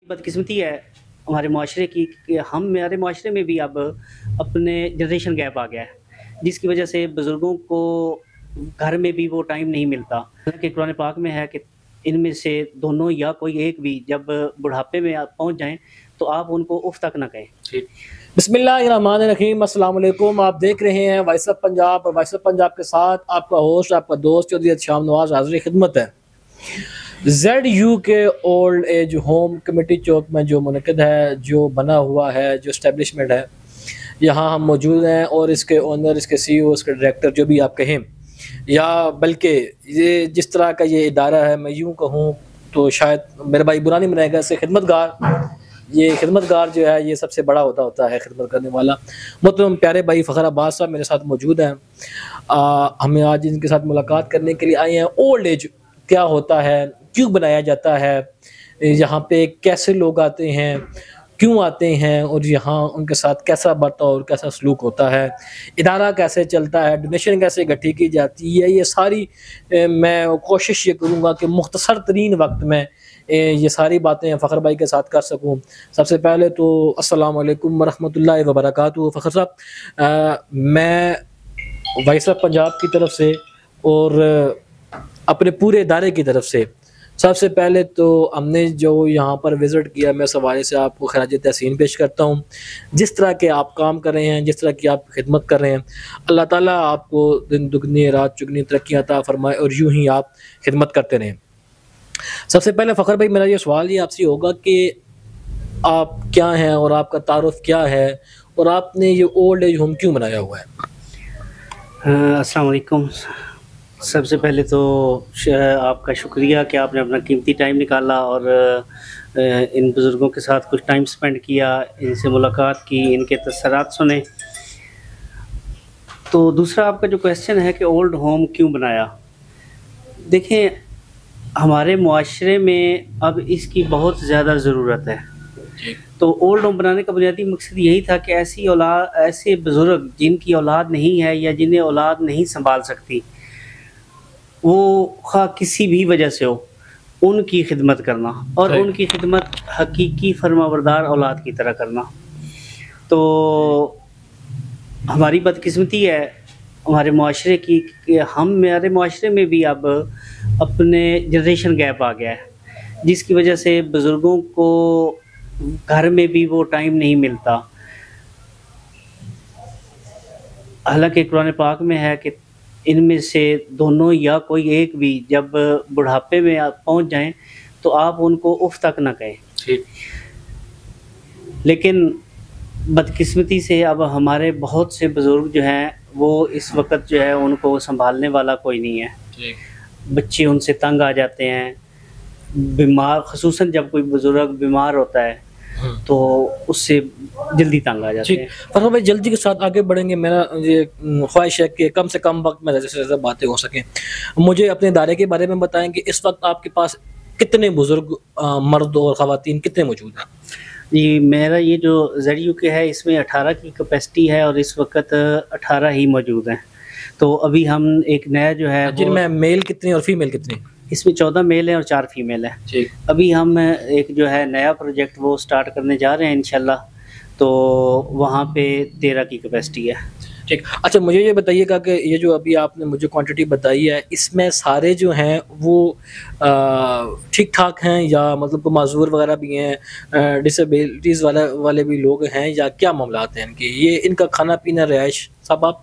بدقسمتی ہے ہمارے معاشرے کی کہ ہمارے معاشرے میں بھی اب اپنے جنریشن گیپ آ گیا ہے، جس کی وجہ سے بزرگوں کو گھر میں بھی وہ ٹائم نہیں ملتا کہ قرآن پاک میں ہے کہ ان میں سے دونوں یا کوئی ایک بھی جب بڑھاپے میں آپ پہنچ جائیں تو آپ ان کو اف تک نہ کہیں۔ بسم اللہ الرحمن الرحیم، السلام علیکم۔ آپ دیکھ رہے ہیں وائس آف پنجاب، اور وائس آف پنجاب کے ساتھ آپ کا ہوسٹ، آپ کا دوست چودھری شام نواز حاضر خدمت ہے۔ زیڈ یو کے اولڈ ایج ہوم کمیٹی چوک میں جو منعقد ہے، جو بنا ہوا ہے، جو اسٹیبلشمنٹ ہے، یہاں ہم موجود ہیں، اور اس کے اونر، اس کے سی او، اس کے ڈائریکٹر جو بھی آپ کہیں، یا بلکہ یہ جس طرح کا یہ ادارہ ہے، میں یوں کہوں تو شاید میرے بھائی برا نہیں منائے گا، اسے خدمت گار، یہ خدمت گار جو ہے یہ سب سے بڑا ہوتا ہے خدمت کرنے والا۔ محترم پیارے بھائی فخر عباس صاحب میرے ساتھ موجود ہیں۔ ہمیں آج ان کے ساتھ ملاقات کرنے کے لیے آئے ہیں۔ اولڈ ایج کیا ہوتا ہے، کیوں بنایا جاتا ہے، یہاں پہ کیسے لوگ آتے ہیں، کیوں آتے ہیں، اور یہاں ان کے ساتھ کیسا برتاؤ اور کیسا سلوک ہوتا ہے، ادارہ کیسے چلتا ہے، ڈونیشن کیسے اکٹھی کی جاتی ہے، یہ ساری میں کوشش یہ کروں گا کہ مختصر ترین وقت میں یہ ساری باتیں فخر بھائی کے ساتھ کر سکوں۔ سب سے پہلے تو السلام علیکم ورحمۃ اللہ وبرکاتہ۔ فخر صاحب، میں وائس آف پنجاب کی طرف سے اور اپنے پورے ادارے کی طرف سے سب سے پہلے تو ہم نے جو یہاں پر وزٹ کیا، میں اس حوالے سے آپ کو خراج تحسین پیش کرتا ہوں۔ جس طرح کے آپ کام کر رہے ہیں، جس طرح کی آپ خدمت کر رہے ہیں، اللہ تعالیٰ آپ کو دن دگنی رات چگنی ترقی عطا فرمائے، اور یوں ہی آپ خدمت کرتے رہیں۔ سب سے پہلے فخر بھائی میرا یہ سوال یہ آپ سے ہوگا کہ آپ کیا ہیں، اور آپ کا تعارف کیا ہے، اور آپ نے یہ اولڈ ایج ہوم کیوں بنایا ہوا ہے؟ السلام علیکم۔ سب سے پہلے تو آپ کا شکریہ کہ آپ نے اپنا قیمتی ٹائم نکالا اور ان بزرگوں کے ساتھ کچھ ٹائم سپینڈ کیا، ان سے ملاقات کی، ان کے تاثرات سنے۔ تو دوسرا آپ کا جو کویسچن ہے کہ اولڈ ہوم کیوں بنایا، دیکھیں ہمارے معاشرے میں اب اس کی بہت زیادہ ضرورت ہے۔ تو اولڈ ہوم بنانے کا بنیادی مقصد یہی تھا کہ ایسے بزرگ جن کی اولاد نہیں ہے یا جنہیں اولاد نہیں سنبھال سکتی، وہ خواہ کسی بھی وجہ سے ہو، ان کی خدمت کرنا، اور ان کی خدمت حقیقی فرمانبردار اولاد کی طرح کرنا۔ تو ہماری بدقسمتی ہے ہمارے معاشرے کی کہ ہمارے معاشرے میں بھی اب اپنے جنریشن گیپ آ گیا ہے، جس کی وجہ سے بزرگوں کو گھر میں بھی وہ ٹائم نہیں ملتا۔ حالانکہ قرآن پاک میں ہے کہ ان میں سے دونوں یا کوئی ایک بھی جب بڑھاپے میں پہنچ جائیں تو آپ ان کو اف تک نہ کہیں۔ لیکن بدقسمتی سے اب ہمارے بہت سے بزرگ جو ہیں وہ اس وقت جو ہے ان کو سنبھالنے والا کوئی نہیں ہے۔ بچے ان سے تنگ آ جاتے ہیں، بیمار، خصوصاً جب کوئی بزرگ بیمار ہوتا ہے تو اس سے جلدی تنگ آ جاتے ہیں۔ فرما بھائی جلدی کے ساتھ آگے بڑھیں گے، میرا یہ خواہش ہے کہ کم سے کم وقت میں زیادہ سے زیادہ باتیں ہو سکیں۔ مجھے اپنے ادارے کے بارے میں بتائیں کہ اس وقت آپ کے پاس کتنے بزرگ مرد اور خواتین کتنے موجود ہیں؟ جی، میرا یہ جو زیڈ یو کے ہے اس میں 18 کی کیپیسٹی ہے، اور اس وقت 18 ہی موجود ہیں۔ تو ابھی ہم ایک نیا جو ہے جن میں میل کتنے اور فیمیل کتنے؟ اس میں 14 میل ہیں اور 4 فیمیل ہیں۔ ابھی ہم ایک جو ہے نیا پروجیکٹ وہ سٹارٹ کرنے جا رہے ہیں انشاءاللہ، تو وہاں پہ 13 کی کیپیسٹی ہے۔ ٹھیک، اچھا مجھے یہ بتائیے گا کہ یہ جو ابھی آپ نے مجھے کوانٹٹی بتائی ہے، اس میں سارے جو ہیں وہ ٹھیک ٹھاک ہیں، یا مطلب کو معذور وغیرہ بھی ہیں، ڈسیبلٹیز والے بھی لوگ ہیں، یا کیا معاملات ہیں ان کے؟ یہ ان کا کھانا پینا، رہائش سب آپ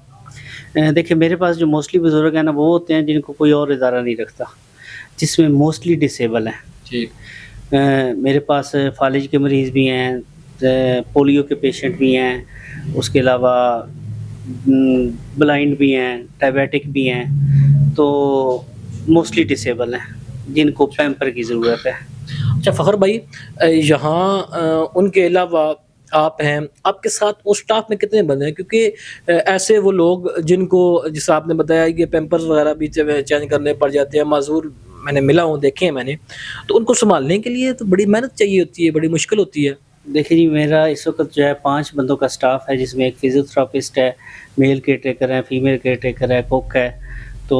دیکھیں میرے پاس جو موسٹلی بزرگ ہیں نا وہ ہوتے ہیں جن کو کوئی اور ادارہ نہیں رکھتا، جس میں موسٹلی ڈسیبل ہیں۔ میرے پاس فالج کے مریض بھی ہیں، پولیو کے پیشنٹ بھی ہیں، اس کے علاوہ بلائنڈ بھی ہیں، ڈائبیٹک بھی ہیں، تو موسٹلی ڈسیبل ہیں جن کو پیمپر کی ضرورت ہے۔ اچھا فخر بھائی، یہاں ان کے علاوہ آپ ہیں، آپ کے ساتھ وہ سٹاف میں کتنے بندے ہیں؟ کیونکہ ایسے وہ لوگ جن کو جیسا آپ نے بتایا کہ پیمپرز وغیرہ بھی چینج کرنے پڑ جاتے ہیں، معذور میں نے ملا ہوں، دیکھے ہیں میں نے، تو ان کو سنبھالنے کے لیے تو بڑی محنت چاہیے ہوتی ہے، بڑی مشکل ہوتی ہے۔ دیکھیں جی، میرا اس وقت جو ہے 5 بندوں کا سٹاف ہے، جس میں ایک فزیوتھراپسٹ ہے، میل کیئر ٹیکر ہے، فیمیل کیئر ٹیکر ہے، کوک ہے، تو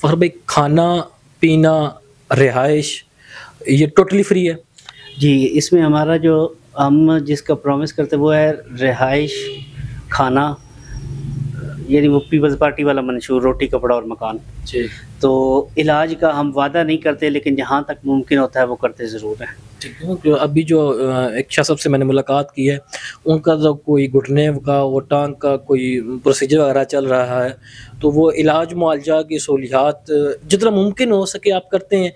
فخر بھائی، کھانا پینا رہائش یہ ٹوٹلی فری ہے؟ جی، اس میں ہمارا جو ہم جس کا پرومس کرتے ہیں وہ ہے رہائش، کھانا، یعنی وہ پیپلز پارٹی والا منشور، روٹی کپڑا اور مکان۔ جی تو علاج کا ہم وعدہ نہیں کرتے، لیکن جہاں تک ممکن ہوتا ہے وہ کرتے ضرور ہیں۔ ٹھیک ہے، ابھی جو ایک شخص سے میں نے ملاقات کی ہے، ان کا جو کوئی گھٹنے کا وہ ٹانگ کا کوئی پروسیجر وغیرہ چل رہا ہے، تو وہ علاج معالجہ کی سہولیات جتنا ممکن ہو سکے آپ کرتے ہیں۔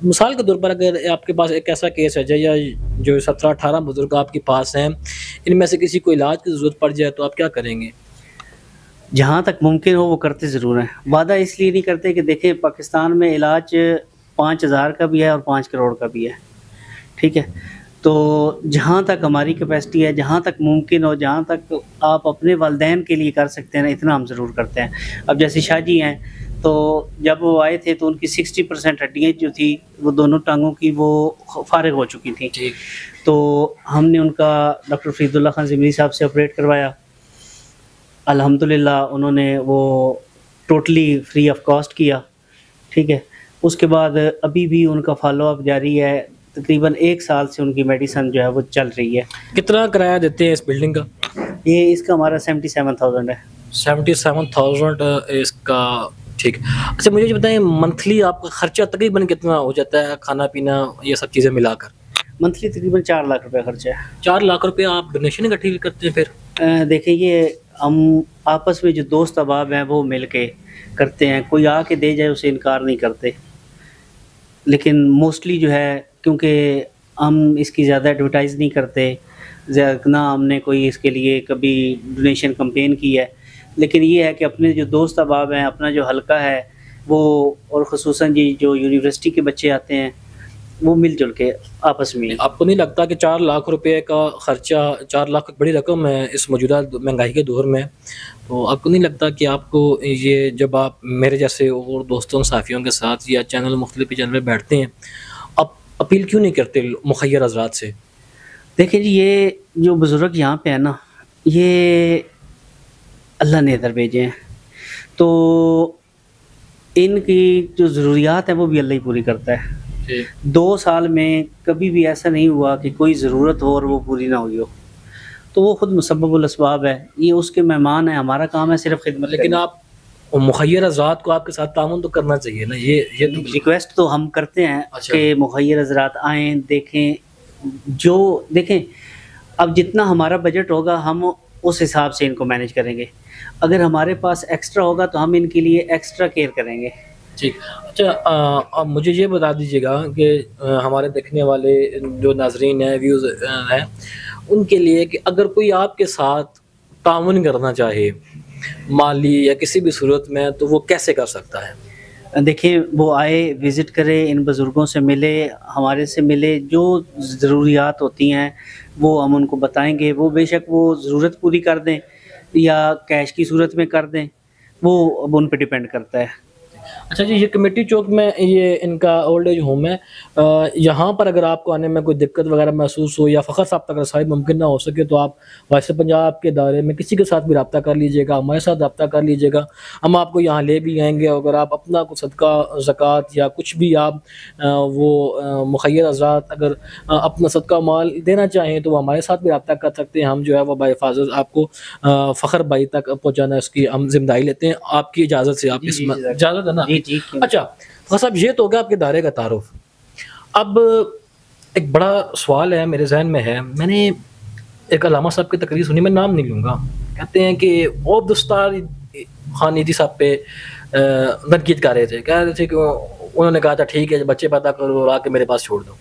مثال کے طور پر اگر آپ کے پاس ایک ایسا کیس ہے یا جو 17-18 بزرگ آپ کے پاس ہیں، ان میں سے کسی کو علاج کی ضرورت پڑ جائے تو آپ کیا کریں گے؟ جہاں تک ممکن ہو وہ کرتے ضرور ہیں۔ وعدہ اس لیے نہیں کرتے کہ دیکھیں پاکستان میں علاج 5,000 کا بھی ہے اور 5 کروڑ کا بھی ہے، ٹھیک ہے؟ تو جہاں تک ہماری کیپیسٹی ہے، جہاں تک ممکن ہو، جہاں تک آپ اپنے والدین کے لیے کر سکتے ہیں نا، اتنا ہم ضرور کرتے ہیں۔ اب جیسے شاہ جی ہیں، تو جب وہ آئے تھے تو ان کی 60% ہڈیاں جو تھی وہ دونوں ٹانگوں کی وہ فارغ ہو چکی تھیں، تو ہم نے ان کا ڈاکٹر فرید اللہ خان زمری صاحب سے آپریٹ کروایا۔ الحمدللہ انہوں نے وہ ٹوٹلی فری آف کاسٹ کیا، ٹھیک ہے؟ اس کے بعد ابھی بھی ان کا فالو اپ جاری ہے، تقریباً 1 سال سے ان کی میڈیسن جو ہے وہ چل رہی ہے۔ کتنا کرایہ دیتے ہیں اس بلڈنگ کا؟ یہ اس کا ہمارا 77,000 ہے۔ 77,000 اس کا، ٹھیک۔ اچھا مجھے یہ بتائیں، منتھلی آپ کا خرچہ تقریباً کتنا ہو جاتا ہے، کھانا پینا یہ سب چیزیں ملا کر؟ منتھلی تقریباً 4 لاکھ روپے خرچہ ہے۔ 4 لاکھ روپے آپ ڈونیشن اکٹھی کرتے ہیں پھر؟ دیکھیں یہ ہم آپس میں جو دوست احباب ہیں وہ مل کے کرتے ہیں، کوئی آ کے دے جائے اسے انکار نہیں کرتے، لیکن موسٹلی جو ہے کیونکہ ہم اس کی زیادہ ایڈورٹائز نہیں کرتے، نہ ہم نے کوئی اس کے لیے کبھی ڈونیشن کمپین کی ہے، لیکن یہ ہے کہ اپنے جو دوست احباب ہیں، اپنا جو حلقہ ہے وہ، اور خصوصاً جی جو یونیورسٹی کے بچے آتے ہیں وہ مل جل کے آپس میں۔ آپ کو نہیں لگتا کہ 4 لاکھ روپے کا خرچہ، 4 لاکھ بڑی رقم ہے اس موجودہ مہنگائی کے دور میں، تو آپ کو نہیں لگتا کہ آپ کو یہ جب آپ میرے جیسے اور دوستوں صحافیوں کے ساتھ یا مختلف چینل میں بیٹھتے ہیں، آپ اپیل کیوں نہیں کرتے مخیر حضرات سے؟ دیکھیں جی، یہ جو بزرگ یہاں پہ ہیں نا، یہ اللہ نے ادھر بھیجے ہیں، تو ان کی جو ضروریات ہیں وہ بھی اللہ ہی پوری کرتا ہے۔ 2 سال میں کبھی بھی ایسا نہیں ہوا کہ کوئی ضرورت ہو اور وہ پوری نہ ہوئی ہو، تو وہ خود مسبب الاسباب ہے، یہ اس کے مہمان ہیں، ہمارا کام ہے صرف خدمت۔ لیکن آپ مخیر حضرات کو آپ کے ساتھ تعاون تو کرنا چاہیے نا، یہ تو ریکویسٹ تو ہم کرتے ہیں کہ مخیر حضرات آئیں، دیکھیں، جو دیکھیں اب جتنا ہمارا بجٹ ہوگا ہم اس حساب سے ان کو مینیج کریں گے، اگر ہمارے پاس ایکسٹرا ہوگا تو ہم ان کے لیے ایکسٹرا کیئر کریں گے۔ ٹھیک۔ اچھا اب مجھے یہ بتا دیجیے گا کہ ہمارے دیکھنے والے جو ناظرین ہیں، ویوز ہیں، ان کے لیے کہ اگر کوئی آپ کے ساتھ تعاون کرنا چاہے مالی یا کسی بھی صورت میں، تو وہ کیسے کر سکتا ہے؟ دیکھیں وہ آئے، وزٹ کرے، ان بزرگوں سے ملے، ہمارے سے ملے، جو ضروریات ہوتی ہیں وہ ہم ان کو بتائیں گے، وہ بے شک وہ ضرورت پوری کر دیں یا کیش کی صورت میں کر دیں، وہ اب ان پہ ڈیپینڈ کرتا ہے۔ اچھا جی، یہ کمیٹی چوک میں یہ ان کا اولڈ ایج ہوم ہے، یہاں پر اگر آپ کو آنے میں کوئی دقت وغیرہ محسوس ہو یا فخر صاحب تک رسائی ممکن نہ ہو سکے، تو آپ وائس پنجاب کے دائرے میں کسی کے ساتھ بھی رابطہ کر لیجیے گا، ہمارے ساتھ رابطہ کر لیجیے گا، ہم آپ کو یہاں لے بھی آئیں گے۔ اگر آپ اپنا کوئی صدقہ، زکوٰۃ یا کچھ بھی آپ وہ مخیر حضرات اگر اپنا صدقہ مال دینا چاہیں تو وہ ہمارے ساتھ بھی رابطہ کر سکتے ہیں، ہم جو ہے وہ بحفاظت آپ کو فخر بھائی تک پہنچانا اس کی ہم ذمہ داری لیتے ہیں، آپ کی اجازت سے۔ آپ اس میں اجازت ہے نا؟ جی۔ اچھا فخر صاحب، یہ تو ہو گیا آپ کے دائرے کا تعارف۔ اب ایک بڑا سوال ہے میرے ذہن میں ہے، میں نے ایک علامہ صاحب کی تقریر سنی، میں نام نہیں لوں گا، کہتے ہیں کہ عبد الستار خان نیدی صاحب پہ تنقید کر رہے تھے، کہہ رہے تھے کہ انہوں نے کہا تھا ٹھیک ہے بچے پیدا کرو اور آ کے میرے پاس چھوڑ دو،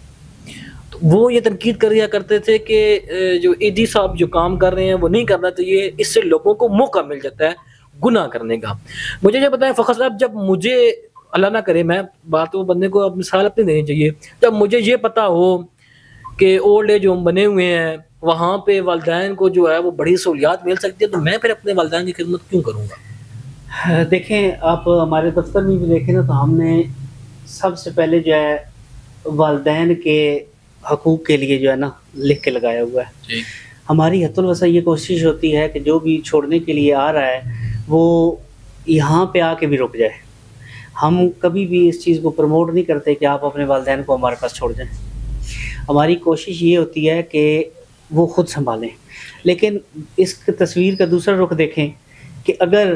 تو وہ یہ تنقید کر رہا کرتے تھے کہ جو ایدی صاحب جو کام کر رہے ہیں وہ نہیں کرنا چاہیے، اس سے لوگوں کو موقع مل جاتا ہے گناہ کرنے کا۔ مجھے یہ بتائیں فخر صاحب، جب مجھے اللہ نہ کرے، میں بات وہ بندے کو مثال اپنی دینی چاہیے، جب مجھے یہ پتا ہو کہ اولڈ ایج ہوم بنے ہوئے ہیں، وہاں پہ والدین کو جو ہے وہ بڑی سہولیات مل سکتی ہے، تو میں پھر اپنے والدین کی خدمت کیوں کروں گا؟ دیکھیں آپ ہمارے دفتر میں بھی دیکھیں نا، تو ہم نے سب سے پہلے جو ہے والدین کے حقوق کے لیے جو ہے نا لکھ کے لگایا ہوا ہے۔ ہماری حت الوسع یہ کوشش ہوتی ہے کہ جو بھی چھوڑنے کے لیے آ رہا ہے وہ یہاں پہ آ کے بھی رک جائے. ہم کبھی بھی اس چیز کو پروموٹ نہیں کرتے کہ آپ اپنے والدین کو ہمارے پاس چھوڑ جائیں. ہماری کوشش یہ ہوتی ہے کہ وہ خود سنبھالیں. لیکن اس تصویر کا دوسرا رخ دیکھیں کہ اگر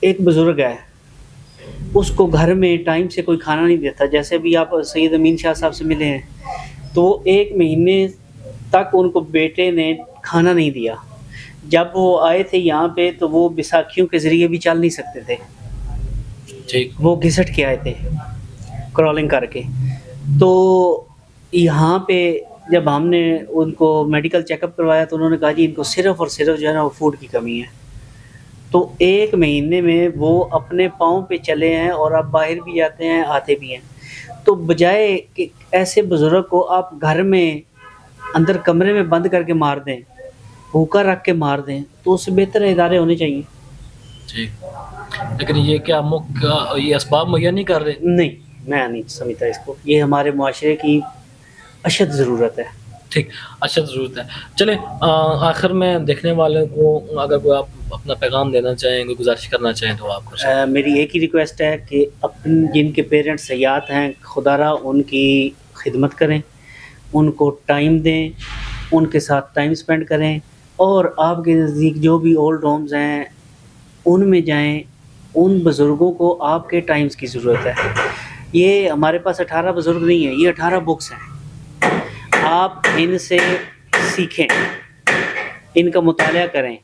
ایک بزرگ ہے, اس کو گھر میں ٹائم سے کوئی کھانا نہیں دیتا, جیسے بھی آپ سید امین شاہ صاحب سے ملے ہیں, تو 1 مہینے تک ان کو بیٹے نے کھانا نہیں دیا. جب وہ آئے تھے یہاں پہ تو وہ بیساکھیوں کے ذریعے بھی چل نہیں سکتے تھے, وہ گھسٹ کے آئے تھے کرالنگ کر کے. تو یہاں پہ جب ہم نے ان کو میڈیکل چیک اپ کروایا تو انہوں نے کہا جی ان کو صرف اور صرف جو ہے نا وہ فوڈ کی کمی ہے. تو 1 مہینے میں وہ اپنے پاؤں پہ چلے ہیں اور اب باہر بھی جاتے ہیں, آتے بھی ہیں. تو بجائے کہ ایسے بزرگ کو آپ گھر میں اندر کمرے میں بند کر کے مار دیں, بھوکا رکھ کے مار دیں, تو اس سے بہتر ادارے ہونے چاہیے. جی, لیکن یہ کیا یہ اسباب مہیا نہیں کر رہے؟ نہیں, میں نہیں سمجھتا اس کو. یہ ہمارے معاشرے کی اشد ضرورت ہے. ٹھیک, اشد ضرورت ہے. چلیں آخر میں دیکھنے والوں کو اگر کوئی آپ اپنا پیغام دینا چاہیں, کوئی گزارش کرنا چاہیں تو آپ کو. میری ایک ہی ریکویسٹ ہے کہ جن کے پیرنٹس حیات ہیں, خدا را ان کی خدمت کریں, ان کو ٹائم دیں, ان کے ساتھ ٹائم سپینڈ کریں, اور آپ کے نزدیک جو بھی اولڈ ہومز ہیں ان میں جائیں. ان بزرگوں کو آپ کے ٹائمز کی ضرورت ہے. یہ ہمارے پاس 18 بزرگ نہیں ہیں, یہ 18 بکس ہیں. آپ ان سے سیکھیں, ان کا مطالعہ کریں,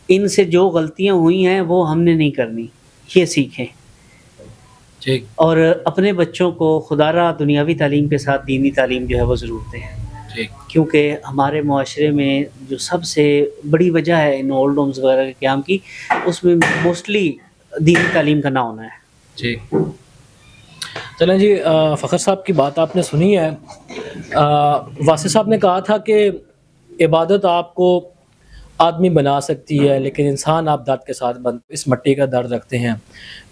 ان سے جو غلطیاں ہوئی ہیں وہ ہم نے نہیں کرنی, یہ سیکھیں. ٹھیک, اور اپنے بچوں کو خدا را دنیاوی تعلیم کے ساتھ دینی تعلیم جو ہے وہ ضرور دیں. ٹھیک, کیونکہ ہمارے معاشرے میں جو سب سے بڑی وجہ ہے ان اولڈ ہومز وغیرہ کے قیام کی, اس میں موسٹلی دینی تعلیم کا نہ ہونا ہے. ٹھیک. چلیں جی, فخر صاحب کی بات آپ نے سنی ہے. واسع صاحب نے کہا تھا کہ عبادت آپ کو آدمی بنا سکتی ہے, لیکن انسان آپ داد کے ساتھ اس مٹی کا درد رکھتے ہیں.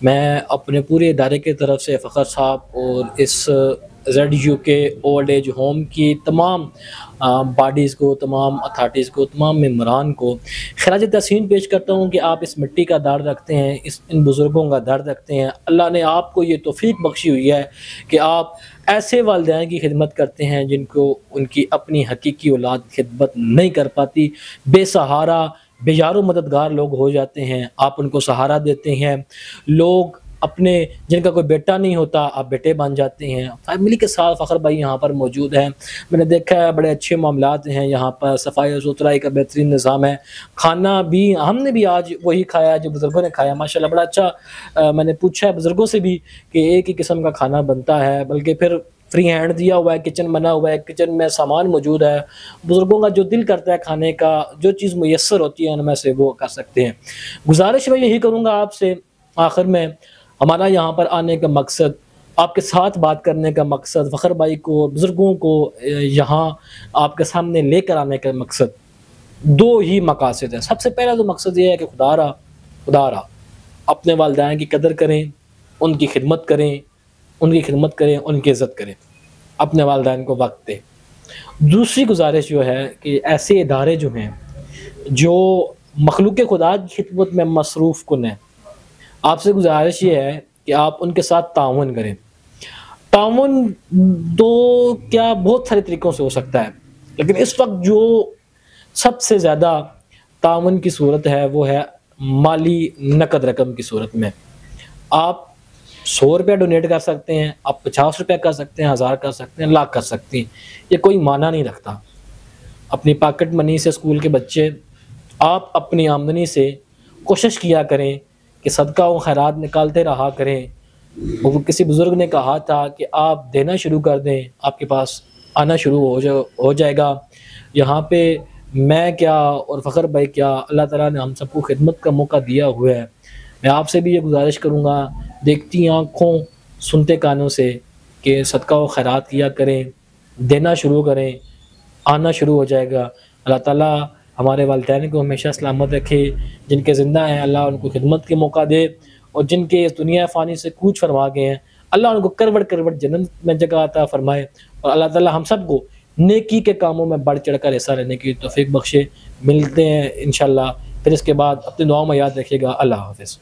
میں اپنے پورے ادارے کی طرف سے فخر صاحب اور اس ZUK اولڈ ایج ہوم کی تمام باڈیز کو, تمام اتھارٹیز کو, تمام ممبران کو خراج تحسین پیش کرتا ہوں کہ آپ اس مٹی کا درد رکھتے ہیں, ان بزرگوں کا درد رکھتے ہیں. اللہ نے آپ کو یہ توفیق بخشی ہوئی ہے کہ آپ ایسے والدین کی خدمت کرتے ہیں جن کو ان کی اپنی حقیقی اولاد خدمت نہیں کر پاتی. بے سہارا, بے یار و مددگار لوگ ہو جاتے ہیں, آپ ان کو سہارا دیتے ہیں. لوگ اپنے جن کا کوئی بیٹا نہیں ہوتا, آپ بیٹے بن جاتے ہیں. فیملی کے ساتھ فخر بھائی یہاں پر موجود ہیں, میں نے دیکھا ہے بڑے اچھے معاملات ہیں یہاں پر, صفائی و ستھرائی کا بہترین نظام ہے. کھانا بھی ہم نے بھی آج وہی کھایا جو بزرگوں نے کھایا, ماشاءاللہ بڑا اچھا. میں نے پوچھا ہے بزرگوں سے بھی کہ ایک ہی قسم کا کھانا بنتا ہے, بلکہ پھر فری ہینڈ دیا ہوا ہے, کچن بنا ہوا ہے, کچن میں سامان موجود ہے. بزرگوں کا جو دل کرتا ہے کھانے کا, جو چیز میسر ہوتی ہے ان میں سے وہ کر سکتے ہیں. گزارش میں یہی کروں گا آپ سے آخر میں, ہمارا یہاں پر آنے کا مقصد, آپ کے ساتھ بات کرنے کا مقصد, فخر بھائی کو, بزرگوں کو یہاں آپ کے سامنے لے کر آنے کا مقصد, 2 ہی مقاصد ہیں. سب سے پہلا تو مقصد یہ ہے کہ خدا را اپنے والدین کی قدر کریں, ان کی خدمت کریں, ان کی عزت کریں, اپنے والدین کو وقت دیں. دوسری گزارش جو ہے کہ ایسے ادارے جو ہیں جو مخلوق خدا کی خدمت میں مصروف کن ہیں, آپ سے گزارش یہ ہے کہ آپ ان کے ساتھ تعاون کریں. تعاون تو کیا بہت سارے طریقوں سے ہو سکتا ہے, لیکن اس وقت جو سب سے زیادہ تعاون کی صورت ہے وہ ہے مالی نقد رقم کی صورت میں. آپ 100 روپیہ ڈونیٹ کر سکتے ہیں, آپ 50 روپیہ کر سکتے ہیں, 1000 کر سکتے ہیں, لاکھ کر سکتے ہیں, یہ کوئی معنی نہیں رکھتا. اپنی پاکٹ منی سے اسکول کے بچے, آپ اپنی آمدنی سے کوشش کیا کریں کہ صدقہ و خیرات نکالتے رہا کریں. وہ کسی بزرگ نے کہا تھا کہ آپ دینا شروع کر دیں, آپ کے پاس آنا شروع ہو جائے گا. یہاں پہ میں کیا اور فخر بھائی کیا, اللہ تعالیٰ نے ہم سب کو خدمت کا موقع دیا ہوا ہے. میں آپ سے بھی یہ گزارش کروں گا, دیکھتی آنکھوں سنتے کانوں سے, کہ صدقہ و خیرات کیا کریں, دینا شروع کریں, آنا شروع ہو جائے گا. اللہ تعالیٰ ہمارے والدین کو ہمیشہ سلامت رکھے, جن کے زندہ ہیں اللہ ان کو خدمت کے موقع دے, اور جن کے اس دنیا فانی سے کوچ فرما گئے ہیں اللہ ان کو کروڑ جنت میں جگہ عطا فرمائے, اور اللہ تعالیٰ ہم سب کو نیکی کے کاموں میں بڑھ چڑھ کر حصہ لینے کی توفیق بخشے. ملتے ہیں انشاءاللہ, پھر اس کے بعد اپنی دعاؤں میں یاد رکھیے گا. اللہ حافظ.